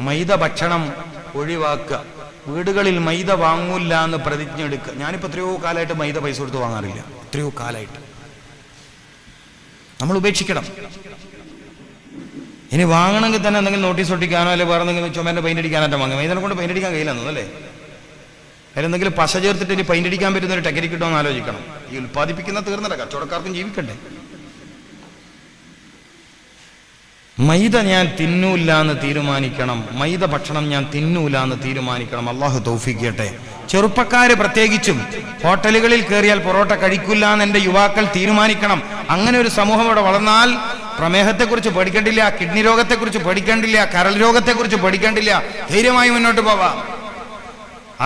മൈദ ഭക്ഷണം ഒഴിവാക്കുക. വീടുകളിൽ മൈദ വാങ്ങൂല്ല എന്ന് പ്രതിജ്ഞ എടുക്കുക. ഞാനിപ്പോൾ എത്രയോ കാലമായിട്ട് മൈദ പൈസ കൊടുത്ത് വാങ്ങാറില്ല. എത്രയോ കാലമായിട്ട് നമ്മൾ ഉപേക്ഷിക്കണം. ഇനി വാങ്ങണമെങ്കിൽ തന്നെ എന്തെങ്കിലും നോട്ടീസ് ഒട്ടിക്കാനോ അല്ലെങ്കിൽ വേറെ എന്തെങ്കിലും ചുമേൻ്റെ പെയിന്റ് അടിക്കാനായിട്ട് വാങ്ങും. മൈദനെ കൊണ്ട് പെയിന്റ് അടിക്കാൻ കഴിയില്ലെന്നോ അല്ലേ? അതിലെന്തെങ്കിലും പശ ചേർത്തിട്ട് ഇനി പെയിന്റ് അടിക്കാൻ പറ്റുന്ന ഒരു ടെക്നിക്ക് കിട്ടുമോ എന്ന് ആലോചിക്കണം. ഈ ഉൽപ്പാദിപ്പിക്കുന്ന തീർന്നില്ല, കച്ചവടക്കാർക്കും ജീവിക്കണ്ടേ. മൈദ ഞാൻ തിന്നൂല്ല എന്ന് തീരുമാനിക്കണം. മൈദ ഭക്ഷണം ഞാൻ തിന്നൂല എന്ന് തീരുമാനിക്കണം. അള്ളാഹു തൗഫീഖ് ചെയ്യട്ടെ. ചെറുപ്പക്കാര് പ്രത്യേകിച്ചും ഹോട്ടലുകളിൽ കയറിയാൽ പൊറോട്ട കഴിക്കില്ല എന്ന് എൻ്റെ യുവാക്കൾ തീരുമാനിക്കണം. അങ്ങനെ ഒരു സമൂഹം ഇവിടെ വളർന്നാൽ പ്രമേഹത്തെക്കുറിച്ച് പഠിക്കേണ്ടില്ല, കിഡ്നി രോഗത്തെക്കുറിച്ച് പഠിക്കേണ്ടില്ല, കരൾ രോഗത്തെക്കുറിച്ച് പഠിക്കേണ്ടില്ല, ധൈര്യമായി മുന്നോട്ട് പോവാം.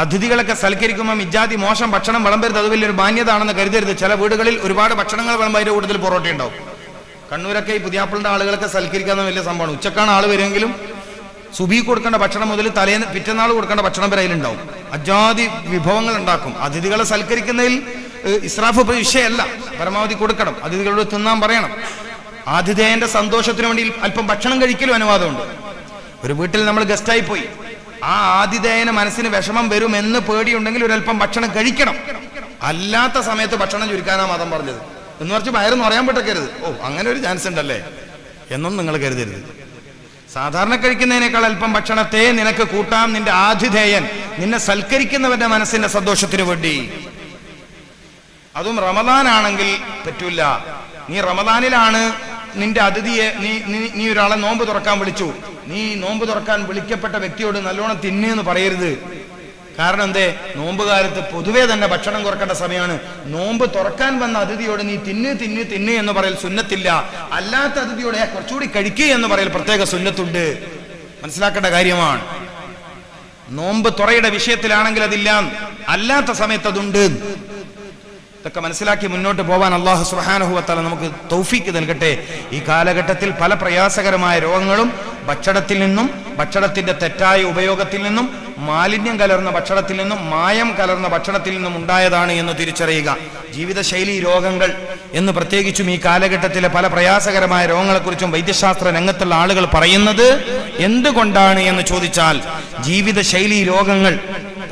അതിഥികളൊക്കെ സൽക്കരിക്കുമ്പോൾ ഇജാതി മോശം ഭക്ഷണം വിളമ്പരുത്. അത് വലിയൊരു മാന്യതാണെന്ന് കരുതരുത്. ചില വീടുകളിൽ ഒരുപാട് ഭക്ഷണങ്ങൾ വിളമ്പ് അതിൻ്റെ കൂടുതൽ പൊറോട്ട ഉണ്ടാവും. കണ്ണൂരൊക്കെ ഈ പുതിയാപ്പിളിന്റെ ആളുകളൊക്കെ സൽക്കരിക്കാവുന്ന വലിയ സംഭവമാണ്. ഉച്ചക്കാണ് ആൾ വരുമെങ്കിലും സുബി കൊടുക്കേണ്ട ഭക്ഷണം മുതൽ തലേന്ന് പിറ്റന്നാൾ കൊടുക്കേണ്ട ഭക്ഷണം വരെ അതിലുണ്ടാവും. അജാതി വിഭവങ്ങൾ ഉണ്ടാക്കും. അതിഥികളെ സൽക്കരിക്കുന്നതിൽ ഇസ്രാഫ് വിഷയമല്ല, പരമാവധി കൊടുക്കണം. അതിഥികളോട് തിന്നാൻ പറയണം. ആതിഥേയന്റെ സന്തോഷത്തിന് വേണ്ടി അല്പം ഭക്ഷണം കഴിക്കലും അനുവാദമുണ്ട്. ഒരു വീട്ടിൽ നമ്മൾ ഗസ്റ്റായി പോയി, ആ ആതിഥേയന് മനസ്സിന് വിഷമം വരുമെന്ന് പേടിയുണ്ടെങ്കിൽ ഒരല്പം ഭക്ഷണം കഴിക്കണം. അല്ലാത്ത സമയത്ത് ഭക്ഷണം ചുരുക്കാനാ മതം പറഞ്ഞത്. എന്ന് പറഞ്ഞ് വയറൊന്നും അറിയാൻ പറ്റരുത്. ഓ, അങ്ങനെ ഒരു ചാൻസ് ഉണ്ടല്ലേ എന്നും നിങ്ങൾ കരുതരുത്. സാധാരണ കഴിക്കുന്നതിനേക്കാൾ അല്പം ഭക്ഷണത്തെ നിനക്ക് കൂട്ടാം. നിന്റെ ആതിഥേയൻ, നിന്നെ സൽക്കരിക്കുന്നവന്റെ മനസ്സിന്റെ സന്തോഷത്തിന് വേണ്ടി. അതും റമദാനാണെങ്കിൽ പറ്റൂല. നീ റമദാനിലാണ് നിന്റെ അതിഥിയെ നീ ഒരാളെ നോമ്പ് തുറക്കാൻ വിളിച്ചു. നീ നോമ്പ് തുറക്കാൻ വിളിക്കപ്പെട്ട വ്യക്തിയോട് നല്ലോണം തിന്നെന്ന് പറയരുത്. കാരണം എന്തേ? നോമ്പുകാലത്ത് പൊതുവേ തന്നെ ഭക്ഷണം കുറക്കേണ്ട സമയമാണ്. നോമ്പ് തുറക്കാൻ വന്ന അതിഥിയോട് നീ തിന്ന് എന്ന് പറയൽ സുന്നത്തില്ല. അല്ലാത്ത അതിഥിയോട് കുറച്ചുകൂടി കഴിക്കുക എന്ന് പറയൽ പ്രത്യേക സുന്നത്തുണ്ട്. മനസ്സിലാക്കേണ്ട കാര്യമാണ്. നോമ്പ് തുറയുടെ വിഷയത്തിലാണെങ്കിൽ അതില്ല, അല്ലാത്ത സമയത്ത് അതുണ്ട്. ഇതൊക്കെ മനസ്സിലാക്കി മുന്നോട്ട് പോവാൻ അല്ലാഹു സുബ്ഹാനഹു വ തആല നമുക്ക് തൗഫീക്ക് നൽകട്ടെ. ഈ കാലഘട്ടത്തിൽ പല പ്രയാസകരമായ രോഗങ്ങളും ഭക്ഷണത്തിൽ നിന്നും, ഭക്ഷണത്തിന്റെ തെറ്റായ ഉപയോഗത്തിൽ നിന്നും, മാലിന്യം കലർന്ന ഭക്ഷണത്തിൽ നിന്നും, മായം കലർന്ന ഭക്ഷണത്തിൽ നിന്നും ഉണ്ടായതാണ് എന്ന് തിരിച്ചറിയുക. ജീവിതശൈലി രോഗങ്ങൾ എന്ന് പ്രത്യേകിച്ചും ഈ കാലഘട്ടത്തിലെ പല പ്രയാസകരമായ രോഗങ്ങളെക്കുറിച്ചും വൈദ്യശാസ്ത്ര രംഗത്തുള്ള ആളുകൾ പറയുന്നത് എന്തുകൊണ്ടാണ് എന്ന് ചോദിച്ചാൽ, ജീവിതശൈലി രോഗങ്ങൾ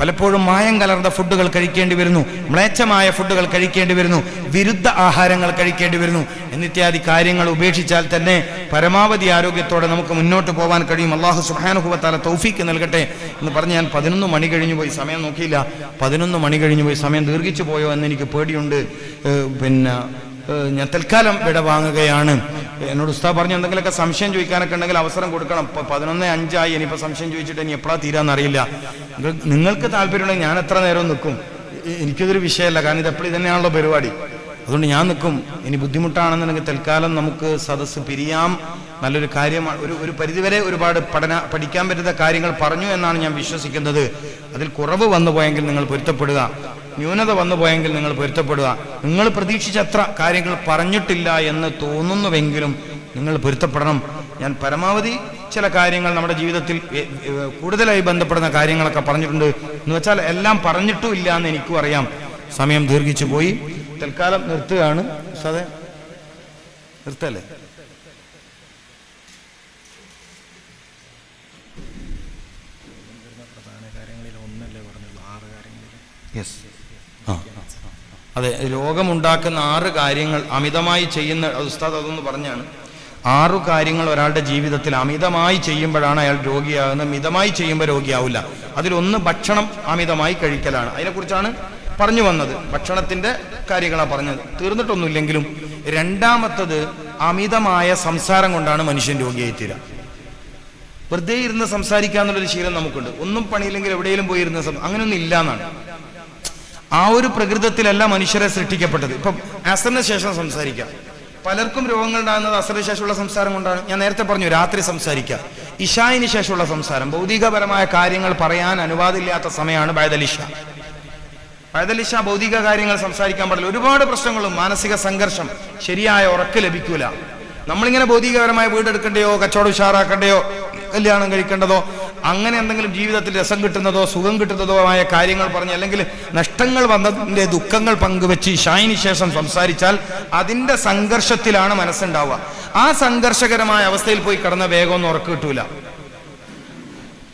പലപ്പോഴും മായം കലർന്ന ഫുഡുകൾ കഴിക്കേണ്ടി വരുന്നു, മ്ലേച്ഛമായ ഫുഡുകൾ കഴിക്കേണ്ടി വരുന്നു, വിരുദ്ധ ആഹാരങ്ങൾ കഴിക്കേണ്ടി വരുന്നു എന്നിത്യാദി കാര്യങ്ങൾ ഉപേക്ഷിച്ചാൽ തന്നെ പരമാവധി ആരോഗ്യത്തോടെ നമുക്ക് മുന്നോട്ട് പോകാൻ കഴിയും. അല്ലാഹു സുബ്ഹാനഹു വ തആല തൗഫീക്ക് നൽകട്ടെ എന്ന് പറഞ്ഞ് ഞാൻ 11 മണി കഴിഞ്ഞു പോയി, സമയം നോക്കിയില്ല. 11 മണി കഴിഞ്ഞു പോയി, സമയം ദീർഘിച്ചു പോയോ എന്ന് എനിക്ക് പേടിയുണ്ട്. പിന്നെ ഞാൻ തൽക്കാലം വിട വാങ്ങുകയാണ്. എന്നോട് ഉസ്താദ് പറഞ്ഞു എന്തെങ്കിലുമൊക്കെ സംശയം ചോദിക്കാനൊക്കെ ഉണ്ടെങ്കിൽ അവസരം കൊടുക്കണം. 11:05 ഇനിയിപ്പോൾ സംശയം ചോദിച്ചിട്ട് ഇനി എപ്പോഴാണ് തീരാന്നറിയില്ല. നിങ്ങൾക്ക് താല്പര്യമുണ്ടെങ്കിൽ ഞാൻ എത്ര നേരം നിൽക്കും, എനിക്കതൊരു വിഷയമല്ല. കാരണം ഇത് എപ്പോഴും തന്നെയാണല്ലോ പരിപാടി. അതുകൊണ്ട് ഞാൻ നിൽക്കും. ഇനി ബുദ്ധിമുട്ടാണെന്നുണ്ടെങ്കിൽ തൽക്കാലം നമുക്ക് സദസ്സ് പിരിയാം. നല്ലൊരു കാര്യമാണ്. ഒരു പരിധിവരെ ഒരുപാട് പഠിക്കാൻ പറ്റുന്ന കാര്യങ്ങൾ പറഞ്ഞു എന്നാണ് ഞാൻ വിശ്വസിക്കുന്നത്. അതിൽ കുറവ് വന്നു പോയെങ്കിൽ നിങ്ങൾ പൊരുത്തപ്പെടുക, ന്യൂനത വന്നു പോയെങ്കിൽ നിങ്ങൾ പൊരുത്തപ്പെടുക. നിങ്ങൾ പ്രതീക്ഷിച്ചത്ര കാര്യങ്ങൾ പറഞ്ഞിട്ടില്ല എന്ന് തോന്നുന്നുവെങ്കിലും നിങ്ങൾ പൊരുത്തപ്പെടണം. ഞാൻ പരമാവധി ചില കാര്യങ്ങൾ നമ്മുടെ ജീവിതത്തിൽ കൂടുതലായി ബന്ധപ്പെടുന്ന കാര്യങ്ങളൊക്കെ പറഞ്ഞിട്ടുണ്ട്. എന്ന് വെച്ചാൽ എല്ലാം പറഞ്ഞിട്ടും ഇല്ല എന്ന് എനിക്കും അറിയാം. സമയം ദീർഘിച്ചു പോയി, തൽക്കാലം നിർത്തുകയാണ്. സാറേ നിർത്തല്ലേ? യെസ്, അതെ. രോഗമുണ്ടാക്കുന്ന 6 കാര്യങ്ങൾ അമിതമായി ചെയ്യുന്ന ഉസ്താദ് അതൊന്ന് പറഞ്ഞാണ്. 6 കാര്യങ്ങൾ ഒരാളുടെ ജീവിതത്തിൽ അമിതമായി ചെയ്യുമ്പോഴാണ് അയാൾ രോഗിയാകുന്നത്. മിതമായി ചെയ്യുമ്പോൾ രോഗിയാവില്ല. അതിലൊന്ന് ഭക്ഷണം അമിതമായി കഴിക്കലാണ്. അതിനെക്കുറിച്ചാണ് പറഞ്ഞു വന്നത്. ഭക്ഷണത്തിന്റെ കാര്യങ്ങളാണ് പറഞ്ഞത്, തീർന്നിട്ടൊന്നുമില്ലെങ്കിലും. രണ്ടാമത്തത് അമിതമായ സംസാരം കൊണ്ടാണ് മനുഷ്യൻ രോഗിയായി തീരാം. വെറുതെ ഇരുന്ന് സംസാരിക്കാന്നുള്ളൊരു ശീലം നമുക്കുണ്ട്. ഒന്നും പണിയില്ലെങ്കിൽ എവിടെയെങ്കിലും പോയി ഇരുന്ന് അങ്ങനെയൊന്നും ഇല്ല എന്നാണ്. ആ ഒരു പ്രകൃതത്തിലല്ല മനുഷ്യരെ സൃഷ്ടിക്കപ്പെട്ടത്. ഇപ്പം അസറിന് ശേഷം സംസാരിക്കാം. പലർക്കും രോഗങ്ങൾ ഉണ്ടാകുന്നത് അസറിന് ശേഷമുള്ള സംസാരം കൊണ്ടാണ്. ഞാൻ നേരത്തെ പറഞ്ഞു രാത്രി സംസാരിക്കാം. ഇശായിന് ശേഷമുള്ള സംസാരം, ഭൗതികപരമായ കാര്യങ്ങൾ പറയാൻ അനുവാദമില്ലാത്ത സമയമാണ് ബഅദൽ ഇശാ. ബഅദൽ ഇശാ ഭൗതിക കാര്യങ്ങൾ സംസാരിക്കാൻ പാടില്ല. ഒരുപാട് പ്രശ്നങ്ങളും മാനസിക സംഘർഷം, ശരിയായ ഉറക്ക് ലഭിക്കൂല. നമ്മളിങ്ങനെ ഭൗതികപരമായ വീടെടുക്കേണ്ടയോ, കച്ചവടം ഉഷാറാക്കേണ്ടയോ, കല്യാണം കഴിക്കേണ്ടതോ, അങ്ങനെ എന്തെങ്കിലും ജീവിതത്തിൽ രസം കിട്ടുന്നതോ സുഖം കിട്ടുന്നതോ ആയ കാര്യങ്ങൾ പറഞ്ഞ്, അല്ലെങ്കിൽ നഷ്ടങ്ങൾ വന്നതിൻ്റെ ദുഃഖങ്ങൾ പങ്കുവെച്ച് ഇശായിന് ശേഷം സംസാരിച്ചാൽ അതിൻ്റെ സംഘർഷത്തിലാണ് മനസ്സുണ്ടാവുക. ആ സംഘർഷകരമായ അവസ്ഥയിൽ പോയി കിടന്ന വേഗമൊന്നും ഉറക്ക് കിട്ടൂല.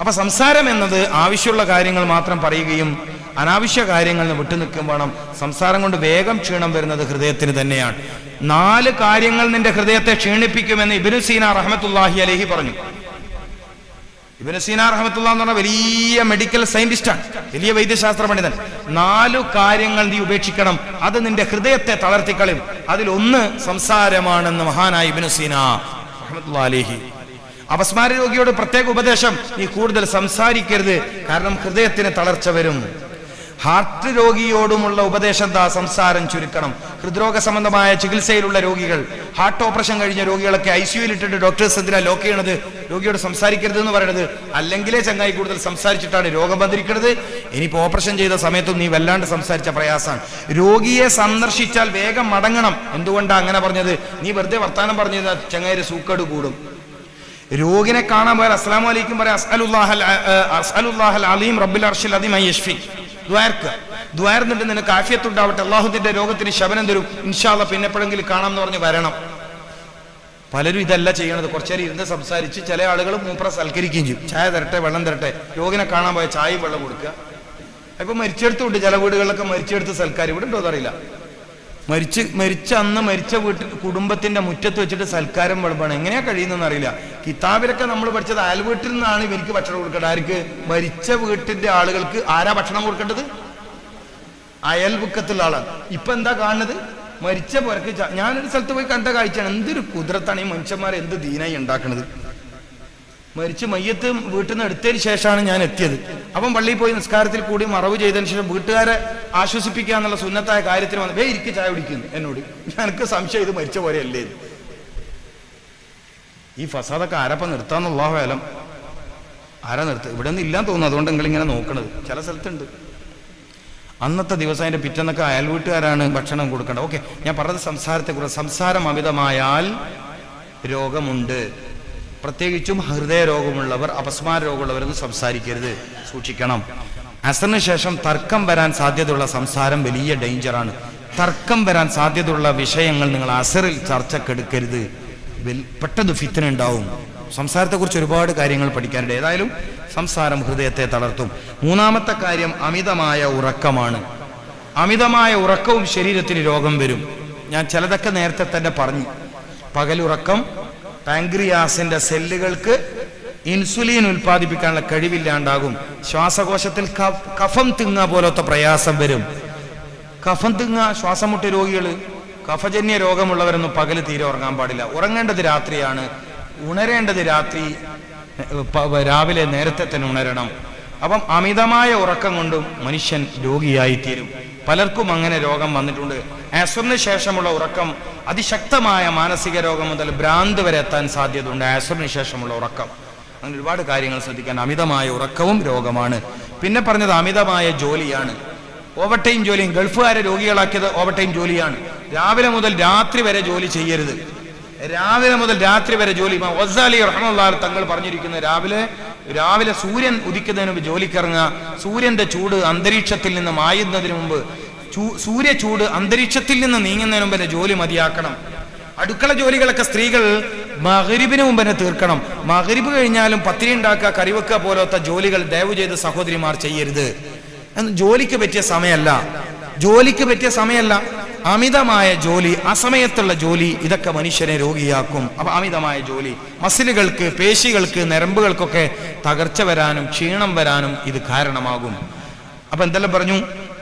അപ്പൊ സംസാരം എന്നത് ആവശ്യമുള്ള കാര്യങ്ങൾ മാത്രം പറയുകയും അനാവശ്യ കാര്യങ്ങളിൽ നിന്ന് വിട്ടുനിൽക്കും വേണം. സംസാരം കൊണ്ട് വേഗം ക്ഷീണം വരുന്നത് ഹൃദയത്തിന് തന്നെയാണ്. 4 കാര്യങ്ങൾ നിന്റെ ഹൃദയത്തെ ക്ഷീണിപ്പിക്കുമെന്ന് ഇബ്നു സീന റഹ്മത്തുള്ളാഹി അലൈഹി പറഞ്ഞു. ഇബ്നു സീന റഹ്മത്തുള്ളാഹി എന്ന് പറഞ്ഞ വലിയ മെഡിക്കൽ സയന്റിസ്റ്റാണ്, വലിയ വൈദ്യശാസ്ത്ര പണ്ഡിതൻ. 4 കാര്യങ്ങൾ നീ ഉപേക്ഷിക്കണം, അത് നിന്റെ ഹൃദയത്തെ തളർത്തിക്കളയും. അതിലൊന്ന് സംസാരമാണെന്ന് മഹാനായ ഇബ്നു സീന റഹ്മത്തുള്ളാഹി അലൈഹി. അപസ്മാര രോഗിയോട് പ്രത്യേക ഉപദേശം, നീ കൂടുതൽ സംസാരിക്കരുത്, കാരണം ഹൃദയത്തിന് തളർച്ച വരും. ഹാർട്ട് രോഗിയോടുമുള്ള ഉപദേശം സംസാരം ചുരുക്കണം. ഹൃദ്രോഗ സംബന്ധമായ ചികിത്സയിലുള്ള രോഗികൾ, ഹാർട്ട് ഓപ്പറേഷൻ കഴിഞ്ഞ രോഗികളൊക്കെ ICUയിൽ ഇട്ടിട്ട് ഡോക്ടേഴ്സ് എന്തിനാ ലോക്ക് ചെയ്യണത്? രോഗിയോട് സംസാരിക്കരുത് എന്ന് പറയണത്. അല്ലെങ്കിലേ ചങ്ങായി കൂടുതൽ സംസാരിച്ചിട്ടാണ് രോഗം വന്നിരിക്കുന്നത്. ഇനിയിപ്പോൾ ഓപ്പറേഷൻ ചെയ്ത സമയത്തും നീ വല്ലാണ്ട് സംസാരിച്ച പ്രയാസമാണ്. രോഗിയെ സന്ദർശിച്ചാൽ വേഗം മടങ്ങണം. എന്തുകൊണ്ടാണ് അങ്ങനെ പറഞ്ഞത്? നീ വെറുതെ വർത്താനം പറഞ്ഞത് ചങ്ങായി സൂക്കേട് കൂടും. രോഗിനെ കാണാൻ പോയാൽ അസ്സലാമു അലൈക്കും പറയാം, അസ്അലുല്ലാഹൽ അലീം റബ്ബിൽ അർശിൽ അദീം അൻ യശ്ഫി. ദ്വാർന്നിട്ട് നിനക്ക് ആഫിയത്തുണ്ടാവട്ടെ, അള്ളാഹുവിന്റെ രോഗത്തിന് ശമനം തരും, ഇൻഷാ അല്ലാഹ് പിന്നെ എപ്പോഴെങ്കിലും കാണാം എന്ന് പറഞ്ഞ് വരണം. പലരും ഇതല്ല ചെയ്യണത്. കുറച്ചേരം ഇരുന്ന് സംസാരിച്ച് ചില ആളുകൾ മൂപ്പറ സൽക്കരിക്കുകയും ചെയ്യും. ചായ തരട്ടെ, വെള്ളം തരട്ടെ. രോഗിനെ കാണാൻ പോയ ചായയും വെള്ളം കൊടുക്കുക. ഇപ്പൊ മരിച്ചെടുത്തുണ്ട്, ചില വീടുകളിലൊക്കെ മരിച്ചെടുത്ത് സൽക്കാരം. ഇവിടെ ഉണ്ടോ എന്നറിയില്ല. മരിച്ച അന്ന് മരിച്ച വീട്ടിൽ കുടുംബത്തിന്റെ മുറ്റത്ത് വെച്ചിട്ട് സൽക്കാരം വിളമ്പാണ്. എങ്ങനെയാ കഴിയുന്നതെന്ന് അറിയില്ല. കിതാബിലൊക്കെ നമ്മൾ പഠിച്ചത് അയൽ വീട്ടിൽ നിന്നാണ് ഇവർക്ക് ഭക്ഷണം കൊടുക്കേണ്ടത്. ആർക്ക്? മരിച്ച വീട്ടിന്റെ ആളുകൾക്ക്. ആരാ ഭക്ഷണം കൊടുക്കേണ്ടത്? അയൽപക്കത്തുള്ള ആളാണ്. ഇപ്പൊ എന്താ കാണുന്നത്? മരിച്ച പോരക്ക്. ഞാനൊരു സ്ഥലത്ത് പോയി കണ്ട കാഴ്ചയാണ്. എന്തൊരു കുതിരത്താണ് ഈ മനുഷ്യന്മാരെ എന്ത് ദീനായി ഉണ്ടാക്കുന്നത്. മരിച്ച് മയ്യത്ത് വീട്ടിൽ നിന്ന് എടുത്തതിന് ശേഷമാണ് ഞാൻ എത്തിയത്. അപ്പം പള്ളിയിൽ പോയി നിസ്കാരത്തിൽ കൂടി മറവ് ചെയ്തതിന് ശേഷം വീട്ടുകാരെ ആശ്വസിപ്പിക്കുക എന്നുള്ള സുന്നത്തായ കാര്യത്തിന് വന്ന് ഇരിക്ക് ചായ കുടിക്കുന്നു എന്നോട്. എനിക്ക് സംശയം ഇത് മരിച്ച പോലെയല്ലേ. ഈ ഫസാദൊക്കെ ആരപ്പം നിർത്താന്നുള്ള വേലം ആരാ നിർത്തുക? ഇവിടെ ഒന്നും ഇല്ലാന്ന് തോന്നുന്നു. അതുകൊണ്ട് നിങ്ങളിങ്ങനെ നോക്കണത്. ചില സ്ഥലത്തുണ്ട്. അന്നത്തെ ദിവസം അതിന്റെ പിറ്റന്നൊക്കെ അയൽ വീട്ടുകാരാണ് ഭക്ഷണം കൊടുക്കേണ്ടത്. ഓക്കെ, ഞാൻ പറഞ്ഞത് സംസാരത്തെക്കുറിച്ച്. സംസാരം അമിതമായാൽ രോഗമുണ്ട്. പ്രത്യേകിച്ചും ഹൃദയ രോഗമുള്ളവർ, അപസ്മാര രോഗമുള്ളവരൊന്നും സംസാരിക്കരുത്, സൂക്ഷിക്കണം. അസറിന് ശേഷം തർക്കം വരാൻ സാധ്യതയുള്ള സംസാരം വലിയ ഡേഞ്ചറാണ്. തർക്കം വരാൻ സാധ്യതയുള്ള വിഷയങ്ങൾ നിങ്ങൾ അസറിൽ ചർച്ചക്കെടുക്കരുത്. പെട്ടെന്ന് ഫിത്ന ഉണ്ടാവും. സംസാരത്തെക്കുറിച്ച് ഒരുപാട് കാര്യങ്ങൾ പഠിക്കാനുണ്ട്. ഏതായാലും സംസാരം ഹൃദയത്തെ തളർത്തും. 3-ാമത്തെ കാര്യം അമിതമായ ഉറക്കമാണ്. അമിതമായ ഉറക്കവും ശരീരത്തിന് രോഗം വരും. ഞാൻ ചിലതൊക്കെ നേരത്തെ തന്നെ പറഞ്ഞു. പകലുറക്കം പാൻക്രിയാസിന്റെ സെല്ലുകൾക്ക് ഇൻസുലിൻ ഉൽപ്പാദിപ്പിക്കാനുള്ള കഴിവില്ലാണ്ടാകും. ശ്വാസകോശത്തിൽ കഫം തിങ്ങ പോലത്തെ പ്രയാസം വരും. കഫം തിങ്ങ, ശ്വാസം മുട്ടി രോഗികൾ, കഫജന്യ രോഗമുള്ളവരൊന്നും പകല് തീരെ ഉറങ്ങാൻ പാടില്ല. ഉറങ്ങേണ്ടത് രാത്രിയാണ്, ഉണരേണ്ടത് രാവിലെ നേരത്തെ തന്നെ ഉണരണം. അപ്പം അമിതമായ ഉറക്കം കൊണ്ടും മനുഷ്യൻ രോഗിയായിത്തീരും. പലർക്കും അങ്ങനെ രോഗം വന്നിട്ടുണ്ട്. അസറിന് ശേഷമുള്ള ഉറക്കം അതിശക്തമായ മാനസിക രോഗം മുതൽ ഭ്രാന്ത് വരെ എത്താൻ സാധ്യതയുണ്ട്. അസറിന് ശേഷമുള്ള ഉറക്കം, അങ്ങനെ ഒരുപാട് കാര്യങ്ങൾ ശ്രദ്ധിക്കാൻ. അമിതമായ ഉറക്കവും രോഗമാണ്. പിന്നെ പറഞ്ഞത് അമിതമായ ജോലിയാണ്. ഓവർ ടൈം ജോലിയും. ഗൾഫുകാരെ രോഗികളാക്കിയത് ഓവർ ടൈം ജോലിയാണ്. രാവിലെ മുതൽ രാത്രി വരെ ജോലി ചെയ്യരുത്. രാവിലെ മുതൽ രാത്രി വരെ ജോലി. ഗസാലി റഹ്മത്തുള്ളാഹി തങ്ങൾ പറഞ്ഞിരിക്കുന്നത് രാവിലെ സൂര്യൻ ഉദിക്കുന്നതിന് മുമ്പ് ജോലിക്കിറങ്ങുക. സൂര്യന്റെ ചൂട് അന്തരീക്ഷത്തിൽ നിന്ന് മായുന്നതിന് മുമ്പ്, സൂര്യ ചൂട് അന്തരീക്ഷത്തിൽ നിന്ന് നീങ്ങുന്നതിന് മുമ്പ് തന്നെ ജോലി മതിയാക്കണം. അടുക്കള ജോലികളൊക്കെ സ്ത്രീകൾ മഗ്രിബിന് മുമ്പ് തന്നെ തീർക്കണം. മഗ്രിബ് കഴിഞ്ഞാലും പത്തിരി ഉണ്ടാക്കുക, കറിവെക്കുക പോലത്തെ ജോലികൾ ദയവ് ചെയ്ത് സഹോദരിമാർ ചെയ്യരുത്. ജോലിക്ക് പറ്റിയ സമയമല്ല. ജോലിക്ക് പറ്റിയ സമയമല്ല. അമിതമായ ജോലി, അസമയത്തുള്ള ജോലി, ഇതൊക്കെ മനുഷ്യനെ രോഗിയാക്കും. അപ്പൊ അമിതമായ ജോലി മസിലുകൾക്ക്, പേശികൾക്ക്, നരമ്പുകൾക്കൊക്കെ തകർച്ച വരാനും ക്ഷീണം വരാനും ഇത് കാരണമാകും. അപ്പൊ എന്തെല്ലാം പറഞ്ഞു?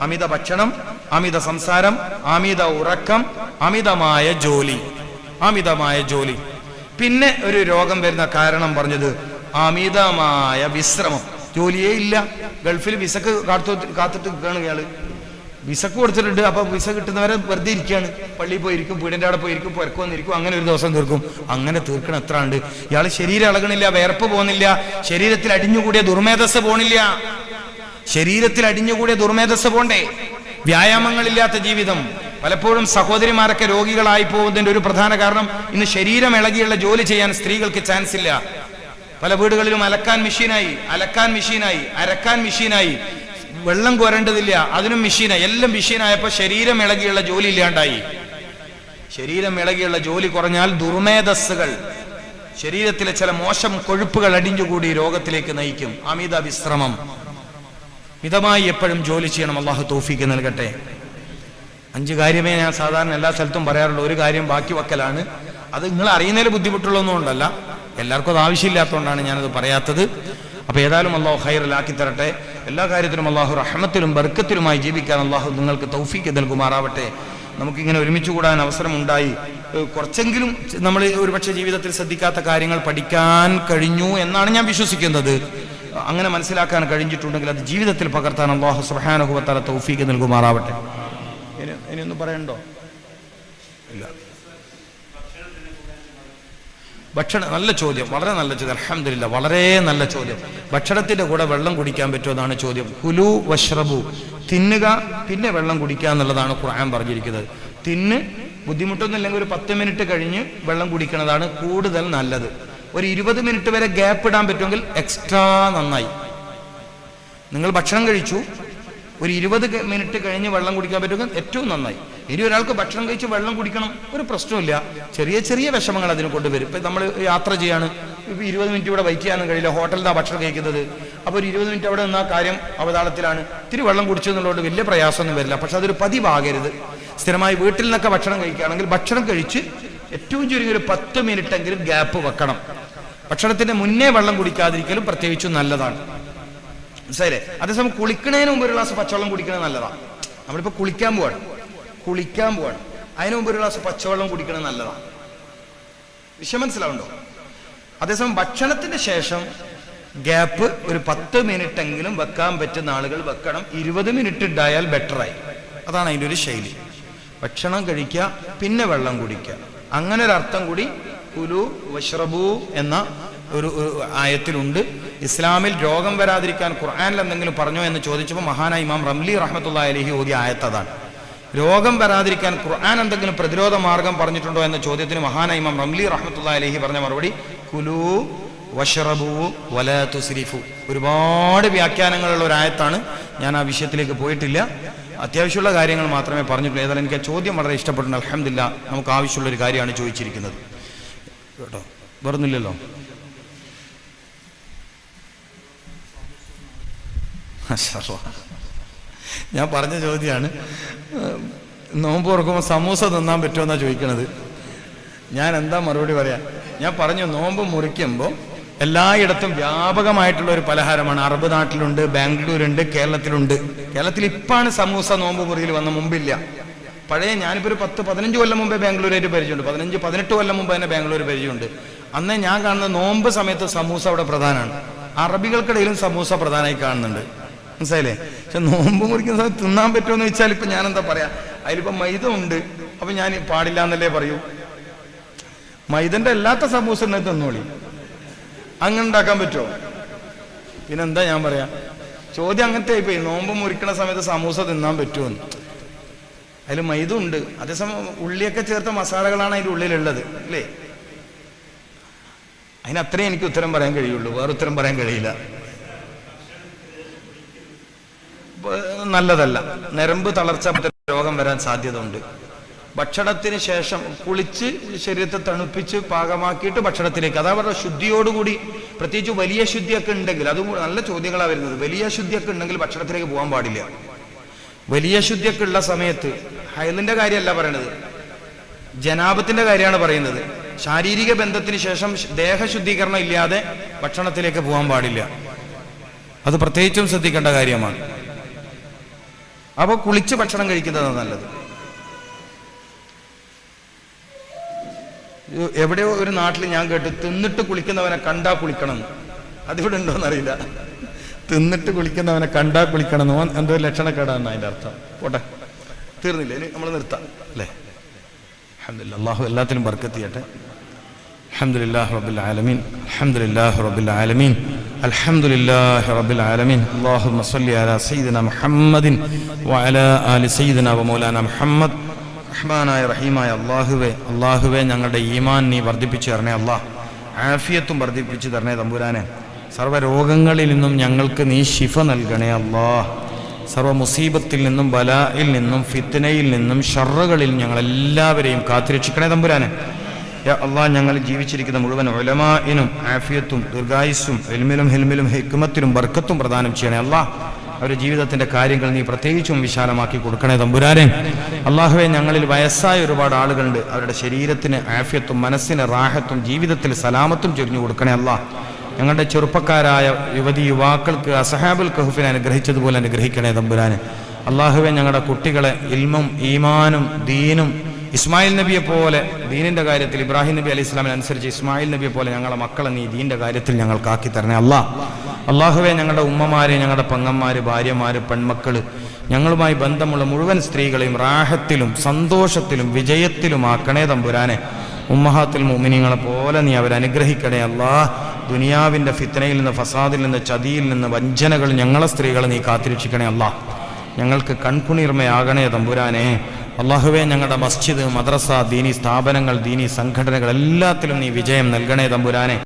അമിത ഭക്ഷണം, അമിത സംസാരം, അമിത ഉറക്കം, അമിതമായ ജോലി. അമിതമായ ജോലി. പിന്നെ ഒരു രോഗം വരുന്ന കാരണം പറഞ്ഞത് അമിതമായ വിശ്രമം. ജോലിയേ ഇല്ല. ഗൾഫിൽ വിസക്ക് കാത്തിട്ട് നിൽക്കുകയാണ് ഇയാള്. വിസക്ക് കൊടുത്തിട്ടുണ്ട്. അപ്പൊ വിസ കിട്ടുന്നവരെ വെറുതെ ഇരിക്കുകയാണ്. പള്ളിയിൽ പോയിരിക്കും, വീടിന്റെ അവിടെ പോയിരിക്കും, പുരക്ക് വന്നിരിക്കും, അങ്ങനെ ഒരു ദിവസം തീർക്കും. അങ്ങനെ തീർക്കണം. എത്ര ഉണ്ട് ഇയാള്? ശരീരം ഇളകണില്ല, വിയർപ്പ് പോകുന്നില്ല, ശരീരത്തിൽ അടിഞ്ഞുകൂടിയ ദുർമേധസ് പോണില്ല. ശരീരത്തിൽ അടിഞ്ഞുകൂടിയ ദുർമേധസ് പോണ്ടേ? വ്യായാമങ്ങളില്ലാത്ത ജീവിതം. പലപ്പോഴും സഹോദരിമാരൊക്കെ രോഗികളായി പോകുന്നതിന്റെ ഒരു പ്രധാന കാരണം ഇന്ന് ശരീരം ഇളകിയുള്ള ജോലി ചെയ്യാൻ സ്ത്രീകൾക്ക് ചാൻസ് ഇല്ല. പല വീടുകളിലും അലക്കാൻ മെഷീനായി, അരക്കാൻ മെഷീനായി, വെള്ളം കോരേണ്ടതില്ല, അതിനും മെഷീനായി. എല്ലാം മെഷീനായപ്പോ ശരീരം ഇളകിയുള്ള ജോലി ഇല്ലാണ്ടായി. ശരീരം ഇളകിയുള്ള ജോലി കുറഞ്ഞാൽ ദുർമേധസ്സുകൾ, ശരീരത്തിലെ ചില മോശം കൊഴുപ്പുകൾ അടിഞ്ഞുകൂടി രോഗത്തിലേക്ക് നയിക്കും. അമിത വിശ്രമം, മിതമായി എപ്പോഴും ജോലി ചെയ്യണം. അള്ളാഹു തൗഫീക്ക് നൽകട്ടെ. 5 കാര്യമേ ഞാൻ സാധാരണ എല്ലാ സ്ഥലത്തും പറയാറുള്ളൂ. ഒരു കാര്യം ബാക്കി വെക്കലാണ്. അത് നിങ്ങൾ അറിയുന്നതിൽ ബുദ്ധിമുട്ടുള്ളൊന്നും കൊണ്ടല്ല, എല്ലാവർക്കും അത് ആവശ്യമില്ലാത്തതുകൊണ്ടാണ് ഞാനത് പറയാത്തത്. അപ്പോൾ ഏതായാലും അള്ളാഹു ഖൈറിലാക്കി തരട്ടെ. എല്ലാ കാര്യത്തിലും അള്ളാഹു റഹ്മത്തിലും ബർക്കത്തിലുമായി ജീവിക്കാൻ അള്ളാഹു നിങ്ങൾക്ക് തൗഫീക്ക് നൽകുമാറാവട്ടെ. നമുക്കിങ്ങനെ ഒരുമിച്ച് കൂടാൻ അവസരമുണ്ടായി. കുറച്ചെങ്കിലും നമ്മൾ ഒരുപക്ഷെ ജീവിതത്തിൽ ശ്രദ്ധിക്കാത്ത കാര്യങ്ങൾ പഠിക്കാൻ കഴിഞ്ഞു എന്നാണ് ഞാൻ വിശ്വസിക്കുന്നത്. അങ്ങനെ മനസ്സിലാക്കാൻ കഴിഞ്ഞിട്ടുണ്ടെങ്കിൽ അത് ജീവിതത്തിൽ പകർത്താൻ അല്ലാഹു സുബ്ഹാനഹു വ തആല തൗഫീക്ക് നൽകുമാറാവട്ടെ. ഇനിയൊന്നും പറയണ്ടോ? ഇല്ല. ഭക്ഷണം, നല്ല ചോദ്യം, വളരെ നല്ല ചോദ്യം. അൽഹംദുലില്ലാ, വളരെ നല്ല ചോദ്യം. ഭക്ഷണത്തിന്റെ കൂടെ വെള്ളം കുടിക്കാൻ പറ്റുമോ എന്നാണ് ചോദ്യം. കുലു വഷ്റബു, തിന്നുക പിന്നെ വെള്ളം കുടിക്കുക എന്നുള്ളതാണ് ഖുർആൻ പറഞ്ഞിരിക്കുന്നത്. തിന്ന് ബുദ്ധിമുട്ടൊന്നും ഇല്ലെങ്കിൽ ഒരു 10 മിനിറ്റ് കഴിഞ്ഞ് വെള്ളം കുടിക്കുന്നതാണ് കൂടുതൽ നല്ലത്. ഒരു 20 മിനിറ്റ് വരെ ഗ്യാപ്പ് ഇടാൻ പറ്റുമെങ്കിൽ എക്സ്ട്രാ നന്നായി. നിങ്ങൾ ഭക്ഷണം കഴിച്ചു, ഒരു 20 മിനിറ്റ് കഴിഞ്ഞ് വെള്ളം കുടിക്കാൻ പറ്റുമെങ്കിൽ ഏറ്റവും നന്നായി. ഇനി ഒരാൾക്ക് ഭക്ഷണം കഴിച്ച് വെള്ളം കുടിക്കണം, ഒരു പ്രശ്നമില്ല. ചെറിയ ചെറിയ വിഷമങ്ങൾ അതിന് കൊണ്ടുവരും. ഇപ്പം നമ്മൾ യാത്ര ചെയ്യാണ്, ഇപ്പം 20 മിനിറ്റ് ഇവിടെ വെയിറ്റ് ചെയ്യാനും കഴിയില്ല, ഹോട്ടലിലാണ് ഭക്ഷണം കഴിക്കുന്നത്. അപ്പോൾ ഒരു 20 മിനിറ്റ് അവിടെ നിന്ന കാര്യം അവതാളത്തിലാണ്. ഇത്തിരി വെള്ളം കുടിച്ചു എന്നുള്ളത് വലിയ പ്രയാസമൊന്നും വരില്ല. പക്ഷെ അതൊരു പതിവാകരുത്. സ്ഥിരമായി വീട്ടിൽ നിന്നൊക്കെ ഭക്ഷണം കഴിക്കുകയാണെങ്കിൽ ഭക്ഷണം കഴിച്ച് ഏറ്റവും ചുരുങ്ങിയ ഒരു 10 മിനിറ്റ് എങ്കിലും ഗ്യാപ്പ് വെക്കണം. ഭക്ഷണത്തിന്റെ മുന്നേ വെള്ളം കുടിക്കാതിരിക്കലും പ്രത്യേകിച്ചും നല്ലതാണ്. മനസ്സിലായില്ലേ? അതേസമയം കുളിക്കുന്നതിന് മുമ്പ് ഒരു ഗ്ലാസ് പച്ചവെള്ളം കുടിക്കുന്നത് നല്ലതാണ്. നമ്മളിപ്പോൾ കുളിക്കാൻ പോവാണ്, അതിന് മുമ്പ് ഒരു ഗ്ലാസ് പച്ചവെള്ളം കുടിക്കുന്നത് നല്ലതാണ്. വിഷയം മനസ്സിലാവുണ്ടോ? അതേസമയം ഭക്ഷണത്തിന് ശേഷം ഗ്യാപ്പ് ഒരു 10 മിനിറ്റ് എങ്കിലും വെക്കാൻ പറ്റുന്ന ആളുകൾ വെക്കണം. 20 മിനിറ്റ് ഉണ്ടായാൽ ബെറ്ററായി. അതാണ് അതിൻ്റെ ഒരു ശൈലി. ഭക്ഷണം കഴിക്കുക പിന്നെ വെള്ളം കുടിക്കുക, അങ്ങനെ ഒരു അർത്ഥം കൂടി കുലു വഷ്റബു എന്ന ഒരു ആയത്തിലുണ്ട്. ഇസ്ലാമിൽ രോഗം വരാതിരിക്കാൻ ഖുർആനിൽ എന്തെങ്കിലും പറഞ്ഞോ എന്ന് ചോദിച്ചപ്പോൾ മഹാനായ ഇമാം റംലി റഹ്മത്തുള്ളാഹി അലൈഹി ഓതിയ ആയത്ത് അതാണ്. രോഗം വരാതിരിക്കാൻ ഖുർആൻ എന്തെങ്കിലും പ്രതിരോധ മാർഗം പറഞ്ഞിട്ടുണ്ടോ എന്ന ചോദ്യത്തിന് മഹാനായ ഇമാം റംലി റഹ്മത്തുള്ളാഹി അലൈഹി പറഞ്ഞ മറുപടി കുലു വഷ്റബു വലാ തുസ്രിഫു. ഒരുപാട് വ്യാഖ്യാനങ്ങളുള്ള ഒരു ആയത്താണ്. ഞാൻ ആ വിഷയത്തിലേക്ക് പോയിട്ടില്ല, അത്യാവശ്യമുള്ള കാര്യങ്ങൾ മാത്രമേ പറഞ്ഞിട്ടുള്ളൂ. ഏതായാലും എനിക്ക് ആ ചോദ്യം വളരെ ഇഷ്ടപ്പെട്ടു. അൽഹംദുലില്ലാ, നമുക്ക് ആവശ്യമുള്ളൊരു കാര്യമാണ് ചോദിച്ചിരിക്കുന്നത് കേട്ടോ. വേറൊന്നുമില്ലല്ലോ? ഞാൻ പറഞ്ഞ ചോദ്യമാണ്. നോമ്പ് തുറക്കുമ്പോൾ സമൂസ തിന്നാൻ പറ്റുമോ എന്നാണ് ചോദിക്കണത്. ഞാൻ എന്താ മറുപടി പറയാം? ഞാൻ പറഞ്ഞു, നോമ്പ് മുറിക്കുമ്പോൾ എല്ലായിടത്തും വ്യാപകമായിട്ടുള്ള ഒരു പലഹാരമാണ്. അറബ് നാട്ടിലുണ്ട്, ബാംഗ്ലൂരുണ്ട്, കേരളത്തിലുണ്ട്. കേരളത്തിൽ ഇപ്പാണ് സമൂസ നോമ്പ് മുറിയിൽ വന്ന, മുമ്പില്ല. പഴയ ഞാനിപ്പോൾ ഒരു 10-15 കൊല്ലം മുമ്പേ ബാംഗ്ലൂരായിട്ട് പരിചയമുണ്ട്. 15-18 കൊല്ലം മുമ്പ് തന്നെ ബാംഗ്ലൂർ പരിചയമുണ്ട്. അന്നേ ഞാൻ കാണുന്ന നോമ്പ് സമയത്ത് സമൂസ അവിടെ പ്രധാനമാണ്. അറബികൾക്കിടയിലും സമൂസ പ്രധാനമായി കാണുന്നുണ്ട്. മനസ്സിലായില്ലേ? പക്ഷെ നോമ്പ് മുറിക്കുന്ന സമയത്ത് തിന്നാൻ പറ്റുമോ എന്ന് വെച്ചാൽ ഇപ്പം ഞാൻ എന്താ പറയാ, അതിലിപ്പം മൈദ ഉണ്ട്, അപ്പം ഞാൻ പാടില്ല എന്നല്ലേ പറയൂ. മൈദന്റെ അല്ലാത്ത സമൂസ തന്നെ തിന്നോളി, അങ്ങനെ ഉണ്ടാക്കാൻ പറ്റുമോ? പിന്നെന്താ ഞാൻ പറയാ? ചോദ്യം അങ്ങനത്തെ ആയിപ്പോയി. നോമ്പ് മുറിക്കണ സമയത്ത് സമൂസ തിന്നാൻ പറ്റുമെന്ന്. അതിൽ മൈദ ഉണ്ട്, അതേസമയം ഉള്ളിയൊക്കെ ചേർത്ത മസാലകളാണ് അതിൻ്റെ ഉള്ളിലുള്ളത്, അല്ലേ? അതിനത്രേ എനിക്ക് ഉത്തരം പറയാൻ കഴിയുള്ളൂ, വേറെ ഉത്തരം പറയാൻ കഴിയില്ല. നല്ലതല്ല. നരമ്പ് തളർച്ച രോഗം വരാൻ സാധ്യത ഉണ്ട്. ഭക്ഷണത്തിന് ശേഷം കുളിച്ച് ശരീരത്തെ തണുപ്പിച്ച് പാകമാക്കിയിട്ട് ഭക്ഷണത്തിലേക്ക്, അതാ പറയുക, ശുദ്ധിയോടുകൂടി, പ്രത്യേകിച്ച് വലിയ ശുദ്ധിയൊക്കെ ഉണ്ടെങ്കിൽ, അത് നല്ല ചോദ്യങ്ങളാണ് വരുന്നത്. വലിയ ശുദ്ധിയൊക്കെ ഉണ്ടെങ്കിൽ ഭക്ഷണത്തിലേക്ക് പോകാൻ പാടില്ല. വലിയ ശുദ്ധിയൊക്കെ ഉള്ള സമയത്ത്, ഹൈലിന്റെ കാര്യമല്ല പറയണത്, ജനാബത്തിന്റെ കാര്യമാണ് പറയുന്നത്. ശാരീരിക ബന്ധത്തിന് ശേഷം ദേഹശുദ്ധീകരണം ഇല്ലാതെ ഭക്ഷണത്തിലേക്ക് പോകാൻ പാടില്ല. അത് പ്രത്യേകിച്ചും ശ്രദ്ധിക്കേണ്ട കാര്യമാണ്. അപ്പോൾ കുളിച്ച് ഭക്ഷണം കഴിക്കുന്നതാണ് നല്ലത്. എവിടെയോ ഒരു നാട്ടിൽ ഞാൻ കേട്ടു, തിന്നിട്ട് കുളിക്കുന്നവനെ കണ്ടാ കുളിക്കണം. അതിവിടെ ഉണ്ടോന്നറിയില്ല. തിന്നിട്ട് കുളിക്കുന്നവനെ കണ്ടാ കുളിക്കണം എന്ന് എന്തോ ലക്ഷണക്കേടാണ് അതിൻ്റെ അർത്ഥം. പോട്ടെ, തീർന്നില്ല, ഇനി നമ്മൾ നിർത്താം അല്ലേ? അൽഹംദുലില്ലാഹ്, അല്ലാഹു എല്ലാത്തിനും ബർക്കത്ത് ചെയ്യട്ടെ. അൽഹംദുലില്ലാഹി റബ്ബിൽ ആലമീൻ, അൽഹംദുലില്ലാഹി റബ്ബിൽ ആലമീൻ, അൽഹംദുലില്ലാഹി റബ്ബിൽ ആലമീൻ. അല്ലാഹുമ്മ സ്വല്ലി അലാ സയ്യിദിനാ മുഹമ്മദിൻ വഅലാ ആലി സയ്യിദിനാ വമൗലാനാ മുഹമ്മദ്. റഹ്മാനായ റഹീമായ അല്ലാഹുവേ, ഞങ്ങളുടെ ഈമാൻ നീ വർദ്ധിപ്പിച്ചു തരണേ അല്ലാഹ്. ആഫിയത്തും വർദ്ധിപ്പിച്ചു തരണേ തമ്പുരാനെ. സർവ്വരോഗങ്ങളിൽ നിന്നും ഞങ്ങൾക്ക് നീ ശിഫ നൽകണേ അല്ലാഹ്. സർവ്വ മുസീബത്തിൽ നിന്നും, ബലായിൽ നിന്നും, ഫിത്നയിൽ നിന്നും, ഷർറുകളിൽ ഞങ്ങളെല്ലാവരെയും കാത്തുരക്ഷിക്കണേ തമ്പുരാനെ. യാ അല്ലാഹ് ഞങ്ങൾ ജീവിച്ചിരിക്കുന്ന മുഴുവൻ ഉലമാഇനും ആഫിയത്തും ദീർഘായുസ്സും ഇൽമിലും ഹിൽമിലും ഹിക്മത്തിലും ബർക്കത്തും പ്രദാനം ചെയ്യണേ അല്ലാഹ്. അവരുടെ ജീവിതത്തിന്റെ കാര്യങ്ങൾ നീ പ്രത്യേകിച്ചും വിശാലമാക്കി കൊടുക്കണേ തമ്പുരാനെ. അള്ളാഹുവെ, ഞങ്ങളിൽ വയസ്സായ ഒരുപാട് ആളുകളുണ്ട്. അവരുടെ ശരീരത്തിന് ആഫിയത്തും മനസ്സിന് റാഹത്തും ജീവിതത്തിൽ സലാമത്തും ചൊരിഞ്ഞു കൊടുക്കണേ അല്ലാഹ്. ഞങ്ങളുടെ ചെറുപ്പക്കാരായ യുവതി യുവാക്കൾക്ക് അസ്ഹാബുൽ കഹ്ഫിനെ അനുഗ്രഹിച്ചതുപോലെ അനുഗ്രഹിക്കണേ തമ്പുരാനെ. അള്ളാഹുവെ, ഞങ്ങളുടെ കുട്ടികളെ ഇൽമും ഈമാനും ദീനും ഇസ്മായിൽ നബിയെ പോലെ ദീനിന്റെ കാര്യത്തിൽ ഇബ്രാഹിം നബി അലൈഹി ഇസ്ലാമിന് അനുസരിച്ച് ഇസ്മായിൽ നബിയെ പോലെ ഞങ്ങളെ മക്കളെ നീ ദീനിന്റെ കാര്യത്തിൽ ഞങ്ങൾക്കാക്കി തരണേ അല്ലാഹ്. അള്ളാഹുവെ, ഞങ്ങളുടെ ഉമ്മമാരെ, ഞങ്ങളുടെ പെങ്ങന്മാര്, ഭാര്യമാര്, പെൺമക്കള്, ഞങ്ങളുമായി ബന്ധമുള്ള മുഴുവൻ സ്ത്രീകളെയും റാഹത്തിലും സന്തോഷത്തിലും വിജയത്തിലും ആക്കണേ തമ്പുരാനെ. ഉമ്മഹാത്തുൽ മുഅ്മിനീങ്ങളെ പോലെ നീ അവരനുഗ്രഹിക്കണേ അല്ലാഹ്. ദുനിയാവിന്റെ ഫിത്നയിൽ നിന്ന്, ഫസാദിൽ നിന്ന്, ചതിയിൽ നിന്ന്, വഞ്ചനകൾ ഞങ്ങളെ സ്ത്രീകളെ നീ കാത്തിരക്ഷിക്കണേ അല്ലാഹ്. ഞങ്ങൾക്ക് കൺകുണിർമയാകണേ തമ്പുരാനെ. അള്ളാഹുവെ, ഞങ്ങളുടെ മസ്ജിദ്, മദ്രസ, ദീനി സ്ഥാപനങ്ങൾ, ദീനി സംഘടനകൾ എല്ലാത്തിലും നീ വിജയം നൽകണേ തമ്പുരാനെ.